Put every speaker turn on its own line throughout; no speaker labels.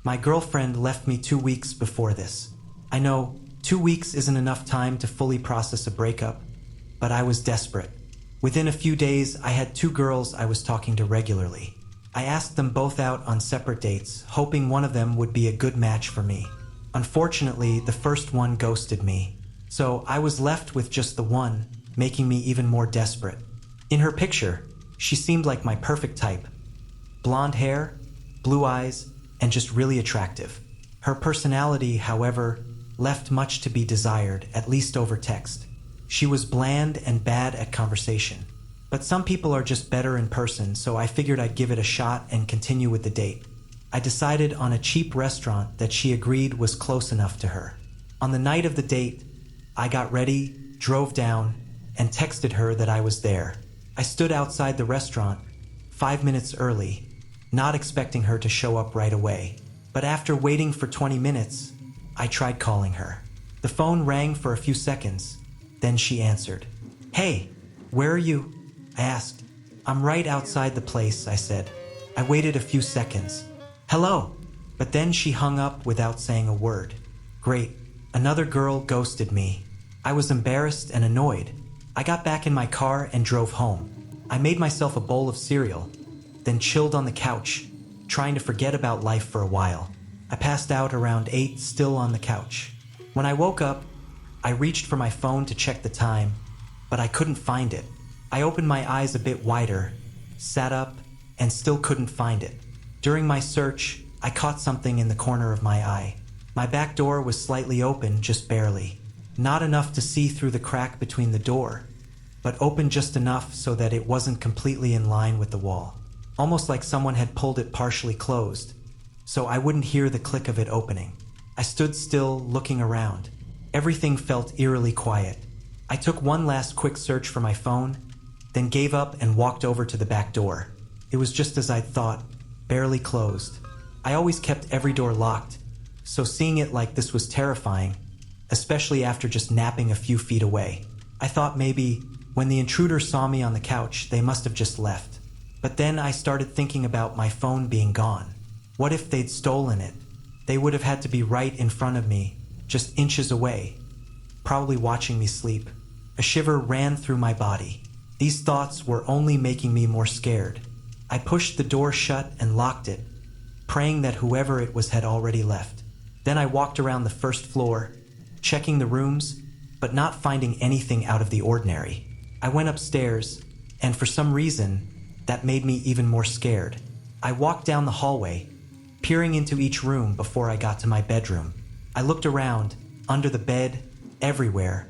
My girlfriend left me 2 weeks before this. I know 2 weeks isn't enough time to fully process a breakup, but I was desperate. Within a few days, I had 2 girls I was talking to regularly. I asked them both out on separate dates, hoping one of them would be a good match for me. Unfortunately, the first one ghosted me, so I was left with just the one, making me even more desperate. In her picture, she seemed like my perfect type. Blonde hair, blue eyes, and just really attractive. Her personality, however, left much to be desired, at least over text. She was bland and bad at conversation. But some people are just better in person, so I figured I'd give it a shot and continue with the date. I decided on a cheap restaurant that she agreed was close enough to her. On the night of the date, I got ready, drove down, and texted her that I was there. I stood outside the restaurant 5 minutes early, not expecting her to show up right away. But after waiting for 20 minutes, I tried calling her. The phone rang for a few seconds, then she answered. "Hey, where are you?" I asked. "I'm right outside the place," I said. I waited a few seconds. "Hello," but then she hung up without saying a word. Great, another girl ghosted me. I was embarrassed and annoyed. I got back in my car and drove home. I made myself a bowl of cereal, then chilled on the couch, trying to forget about life for a while. I passed out around 8, still on the couch. When I woke up, I reached for my phone to check the time, but I couldn't find it. I opened my eyes a bit wider, sat up, and still couldn't find it. During my search, I caught something in the corner of my eye. My back door was slightly open, just barely. Not enough to see through the crack between the door, but open just enough so that it wasn't completely in line with the wall. Almost like someone had pulled it partially closed, so I wouldn't hear the click of it opening. I stood still, looking around. Everything felt eerily quiet. I took one last quick search for my phone, then gave up and walked over to the back door. It was just as I'd thought, barely closed. I always kept every door locked, so seeing it like this was terrifying, especially after just napping a few feet away. I thought maybe, when the intruder saw me on the couch, they must have just left. But then I started thinking about my phone being gone. What if they'd stolen it? They would have had to be right in front of me, just inches away, probably watching me sleep. A shiver ran through my body. These thoughts were only making me more scared. I pushed the door shut and locked it, praying that whoever it was had already left. Then I walked around the first floor, checking the rooms, but not finding anything out of the ordinary. I went upstairs, and for some reason, that made me even more scared. I walked down the hallway, peering into each room before I got to my bedroom. I looked around, under the bed, everywhere,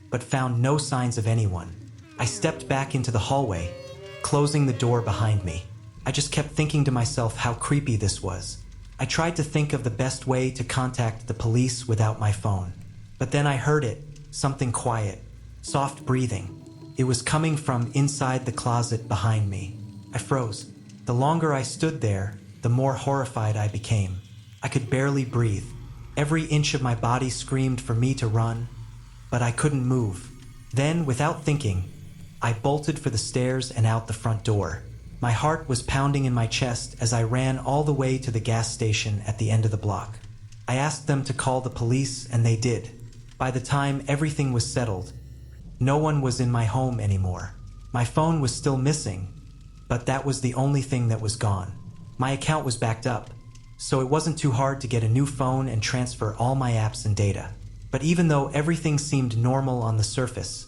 but found no signs of anyone. I stepped back into the hallway, closing the door behind me. I just kept thinking to myself how creepy this was. I tried to think of the best way to contact the police without my phone. But then I heard it, something quiet, soft breathing. It was coming from inside the closet behind me. I froze. The longer I stood there, the more horrified I became. I could barely breathe. Every inch of my body screamed for me to run, but I couldn't move. Then, without thinking, I bolted for the stairs and out the front door. My heart was pounding in my chest as I ran all the way to the gas station at the end of the block. I asked them to call the police, and they did. By the time everything was settled, no one was in my home anymore. My phone was still missing, but that was the only thing that was gone. My account was backed up, so it wasn't too hard to get a new phone and transfer all my apps and data. But even though everything seemed normal on the surface,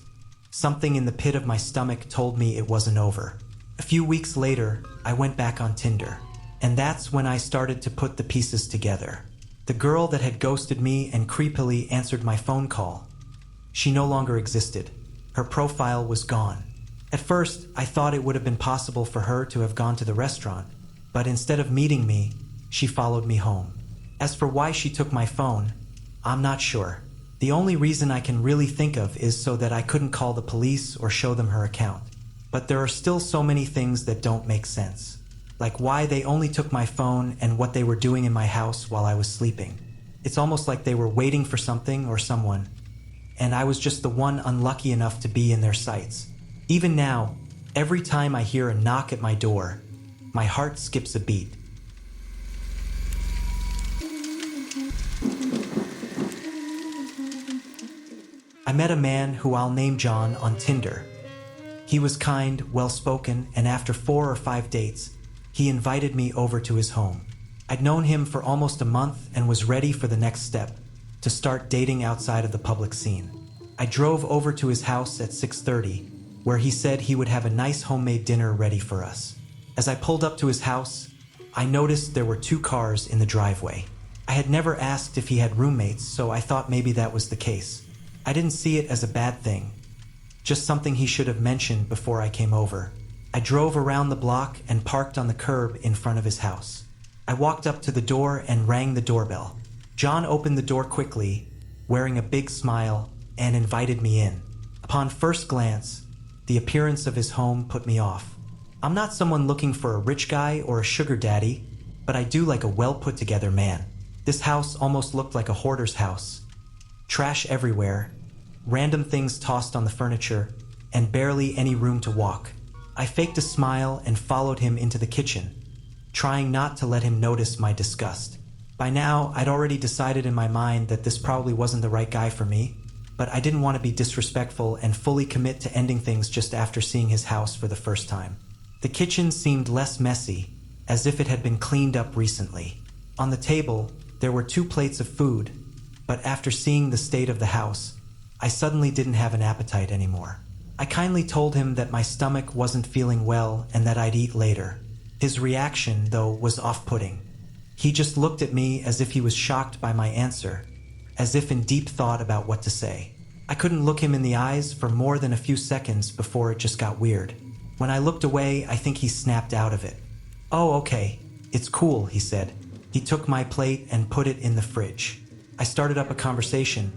something in the pit of my stomach told me it wasn't over. A few weeks later, I went back on Tinder, and that's when I started to put the pieces together. The girl that had ghosted me and creepily answered my phone call, she no longer existed. Her profile was gone. At first, I thought it would have been possible for her to have gone to the restaurant, but instead of meeting me, she followed me home. As for why she took my phone, I'm not sure. The only reason I can really think of is so that I couldn't call the police or show them her account. But there are still so many things that don't make sense. Like why they only took my phone and what they were doing in my house while I was sleeping. It's almost like they were waiting for something or someone, and I was just the one unlucky enough to be in their sights. Even now, every time I hear a knock at my door, my heart skips a beat. met a man who I'll name John on Tinder. He was kind, well-spoken, and after 4 or 5 dates, he invited me over to his home. I'd known him for almost a month and was ready for the next step, to start dating outside of the public scene. I drove over to his house at 6:30, where he said he would have a nice homemade dinner ready for us. As I pulled up to his house, I noticed there were 2 cars in the driveway. I had never asked if he had roommates, so I thought maybe that was the case. I didn't see it as a bad thing, just something he should have mentioned before I came over. I drove around the block and parked on the curb in front of his house. I walked up to the door and rang the doorbell. John opened the door quickly, wearing a big smile, and invited me in. Upon first glance, the appearance of his home put me off. I'm not someone looking for a rich guy or a sugar daddy, but I do like a well-put-together man. This house almost looked like a hoarder's house. Trash everywhere, random things tossed on the furniture, and barely any room to walk. I faked a smile and followed him into the kitchen, trying not to let him notice my disgust. By now, I'd already decided in my mind that this probably wasn't the right guy for me, but I didn't want to be disrespectful and fully commit to ending things just after seeing his house for the first time. The kitchen seemed less messy, as if it had been cleaned up recently. On the table, there were 2 plates of food, but after seeing the state of the house, I suddenly didn't have an appetite anymore. I kindly told him that my stomach wasn't feeling well and that I'd eat later. His reaction, though, was off-putting. He just looked at me as if he was shocked by my answer, as if in deep thought about what to say. I couldn't look him in the eyes for more than a few seconds before it just got weird. When I looked away, I think he snapped out of it. "Oh, okay, it's cool," he said. He took my plate and put it in the fridge. I started up a conversation,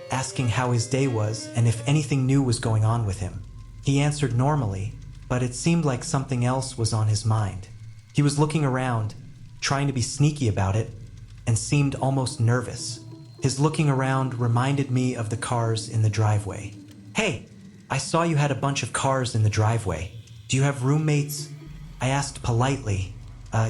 asking how his day was and if anything new was going on with him. He answered normally, but it seemed like something else was on his mind. He was looking around, trying to be sneaky about it, and seemed almost nervous. His looking around reminded me of the cars in the driveway. "Hey, I saw you had a bunch of cars in the driveway. Do you have roommates?" I asked politely.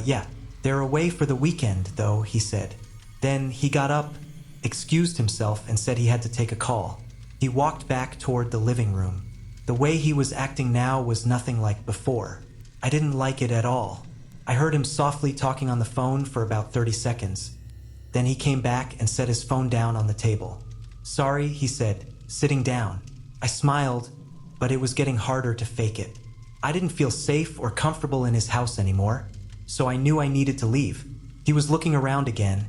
Yeah, they're away for the weekend, though," he said. Then he got up, excused himself, and said he had to take a call. He walked back toward the living room. The way he was acting now was nothing like before. I didn't like it at all. I heard him softly talking on the phone for about 30 seconds. Then he came back and set his phone down on the table. "Sorry," he said, sitting down. I smiled, but it was getting harder to fake it. I didn't feel safe or comfortable in his house anymore, so I knew I needed to leave. He was looking around again,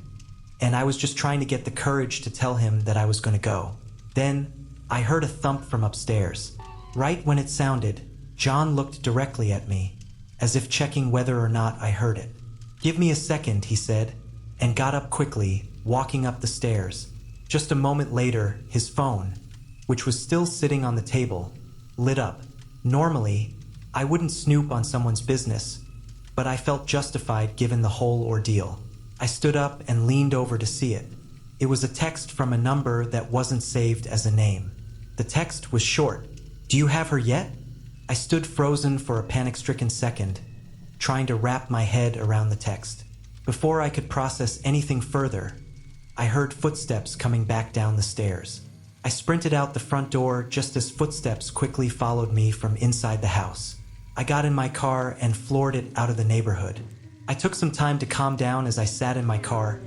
and I was just trying to get the courage to tell him that I was going to go. Then I heard a thump from upstairs. Right when it sounded, John looked directly at me, as if checking whether or not I heard it. "Give me a second," he said, and got up quickly, walking up the stairs. Just a moment later, his phone, which was still sitting on the table, lit up. Normally, I wouldn't snoop on someone's business, but I felt justified given the whole ordeal. I stood up and leaned over to see it. It was a text from a number that wasn't saved as a name. The text was short. "Do you have her yet?" I stood frozen for a panic-stricken second, trying to wrap my head around the text. Before I could process anything further, I heard footsteps coming back down the stairs. I sprinted out the front door just as footsteps quickly followed me from inside the house. I got in my car and floored it out of the neighborhood. I took some time to calm down as I sat in my car,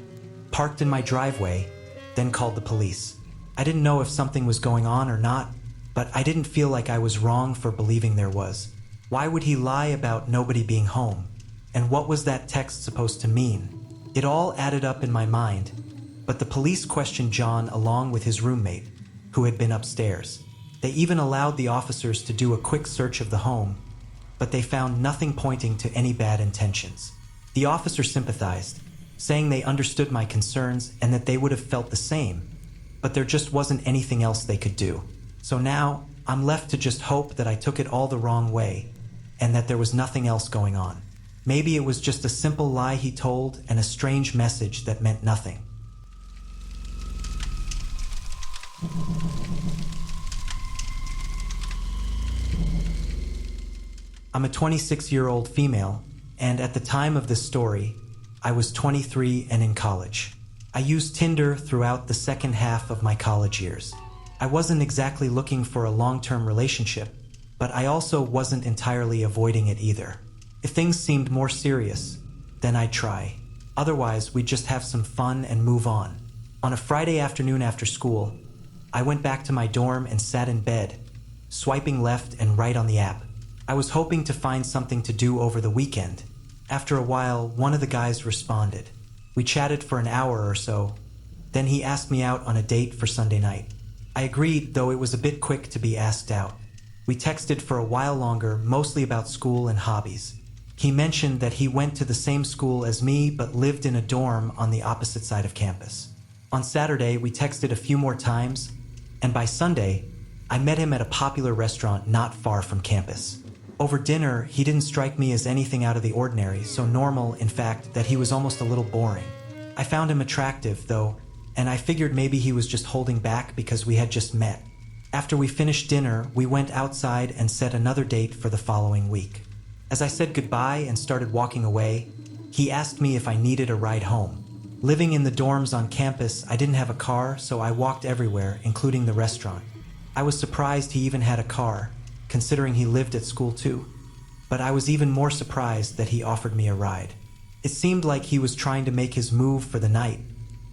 parked in my driveway, then called the police. I didn't know if something was going on or not, but I didn't feel like I was wrong for believing there was. Why would he lie about nobody being home? And what was that text supposed to mean? It all added up in my mind, but the police questioned John along with his roommate, who had been upstairs. They even allowed the officers to do a quick search of the home, but they found nothing pointing to any bad intentions. The officers sympathized, saying they understood my concerns and that they would have felt the same, but there just wasn't anything else they could do. So now, I'm left to just hope that I took it all the wrong way, and that there was nothing else going on. Maybe it was just a simple lie he told and a strange message that meant nothing. I'm a 26-year-old female, and at the time of this story, I was 23 and in college. I used Tinder throughout the second half of my college years. I wasn't exactly looking for a long-term relationship, but I also wasn't entirely avoiding it either. If things seemed more serious, then I'd try. Otherwise, we'd just have some fun and move on. On a Friday afternoon after school, I went back to my dorm and sat in bed, swiping left and right on the app. I was hoping to find something to do over the weekend. After a while, one of the guys responded. We chatted for an hour or so. Then he asked me out on a date for Sunday night. I agreed, though it was a bit quick to be asked out. We texted for a while longer, mostly about school and hobbies. He mentioned that he went to the same school as me but lived in a dorm on the opposite side of campus. On Saturday, we texted a few more times, and by Sunday, I met him at a popular restaurant not far from campus. Over dinner, he didn't strike me as anything out of the ordinary, so normal, in fact, that he was almost a little boring. I found him attractive, though, and I figured maybe he was just holding back because we had just met. After we finished dinner, we went outside and set another date for the following week. As I said goodbye and started walking away, he asked me if I needed a ride home. Living in the dorms on campus, I didn't have a car, so I walked everywhere, including the restaurant. I was surprised he even had a car, considering he lived at school too. But I was even more surprised that he offered me a ride. It seemed like he was trying to make his move for the night,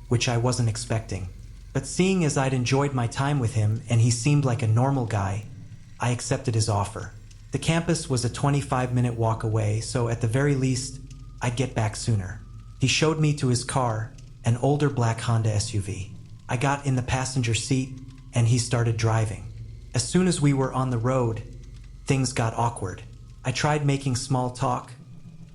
which I wasn't expecting. But seeing as I'd enjoyed my time with him and he seemed like a normal guy, I accepted his offer. The campus was a 25-minute walk away, so at the very least, I'd get back sooner. He showed me to his car, an older black Honda SUV. I got in the passenger seat and he started driving. As soon as we were on the road, things got awkward. I tried making small talk,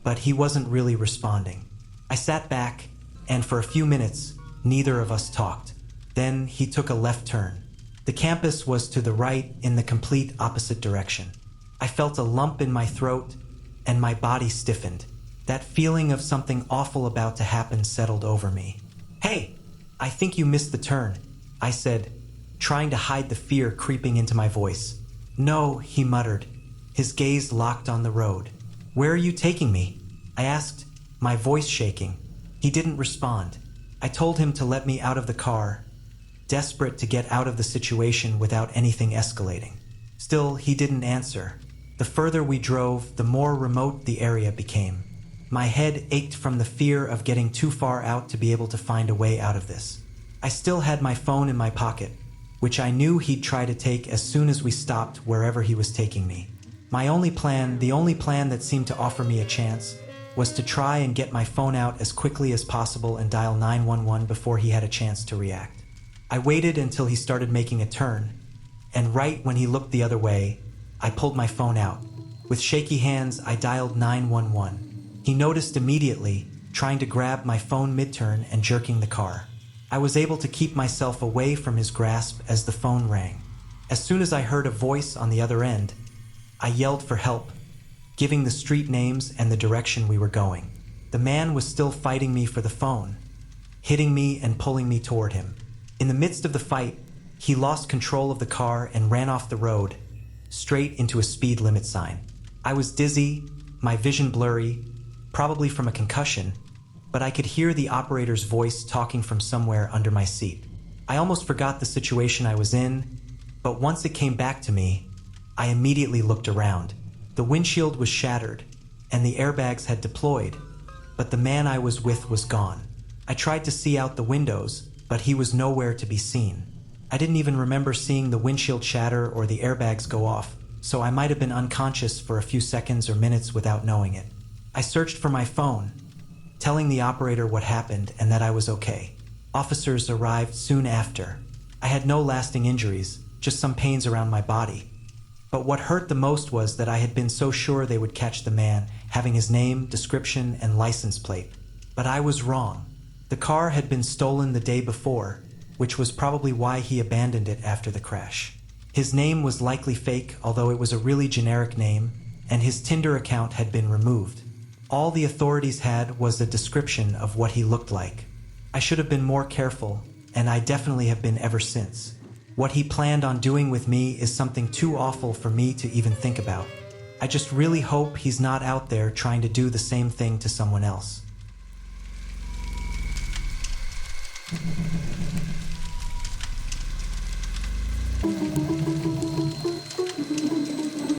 but he wasn't really responding. I sat back, and for a few minutes, neither of us talked. Then he took a left turn. The campus was to the right in the complete opposite direction. I felt a lump in my throat, and my body stiffened. That feeling of something awful about to happen settled over me. "Hey, I think you missed the turn," I said, trying to hide the fear creeping into my voice. "No," he muttered, his gaze locked on the road. "Where are you taking me?" I asked, my voice shaking. He didn't respond. I told him to let me out of the car, desperate to get out of the situation without anything escalating. Still, he didn't answer. The further we drove, the more remote the area became. My head ached from the fear of getting too far out to be able to find a way out of this. I still had my phone in my pocket, which I knew he'd try to take as soon as we stopped wherever he was taking me. The only plan that seemed to offer me a chance, was to try and get my phone out as quickly as possible and dial 911 before he had a chance to react. I waited until he started making a turn, and right when he looked the other way, I pulled my phone out. With shaky hands, I dialed 911. He noticed immediately, trying to grab my phone mid-turn and jerking the car. I was able to keep myself away from his grasp as the phone rang. As soon as I heard a voice on the other end, I yelled for help, giving the street names and the direction we were going. The man was still fighting me for the phone, hitting me and pulling me toward him. In the midst of the fight, he lost control of the car and ran off the road, straight into a speed limit sign. I was dizzy, my vision blurry, probably from a concussion, but I could hear the operator's voice talking from somewhere under my seat. I almost forgot the situation I was in, but once it came back to me, I immediately looked around. The windshield was shattered, and the airbags had deployed, but the man I was with was gone. I tried to see out the windows, but he was nowhere to be seen. I didn't even remember seeing the windshield shatter or the airbags go off, so I might have been unconscious for a few seconds or minutes without knowing it. I searched for my phone, telling the operator what happened and that I was okay. Officers arrived soon after. I had no lasting injuries, just some pains around my body. But what hurt the most was that I had been so sure they would catch the man, having his name, description, and license plate. But I was wrong. The car had been stolen the day before, which was probably why he abandoned it after the crash. His name was likely fake, although it was a really generic name, and his Tinder account had been removed. All the authorities had was a description of what he looked like. I should have been more careful, and I definitely have been ever since. What he planned on doing with me is something too awful for me to even think about. I just really hope he's not out there trying to do the same thing to someone else.